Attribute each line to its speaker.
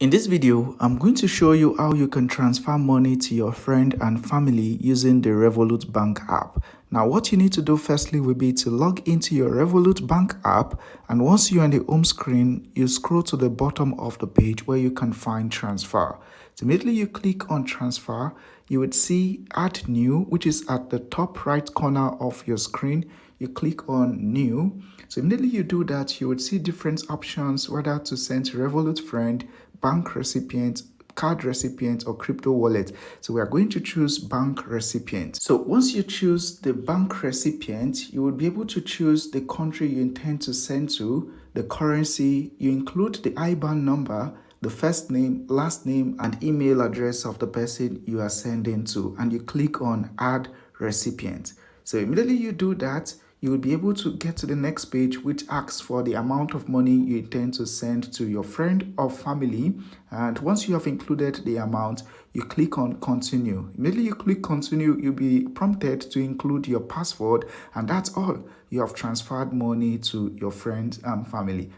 Speaker 1: In this video, I'm going to show you how you can transfer money to your friend and family using the Revolut Bank app. Now, what you need to do firstly will be to log into your Revolut Bank app, and once you're on the home screen, you scroll to the bottom of the page where you can find transfer. So immediately you click on transfer, you would see add new, which is at the top right corner of your screen. You click on new. So immediately you do that, you would see different options, whether to send to Revolut friend, bank recipient, card recipient, or crypto wallet. So we are going to choose bank recipient. So once you choose the bank recipient, you will be able to choose the country you intend to send to, the currency. You include the IBAN number, the first name, last name, and email address of the person you are sending to, and you click on add recipient. So immediately you do that, you will be able to get to the next page, which asks for the amount of money you intend to send to your friend or family. And once you have included the amount, you click on continue. Immediately you click continue, you'll be prompted to include your password, and that's all. You have transferred money to your friends and family.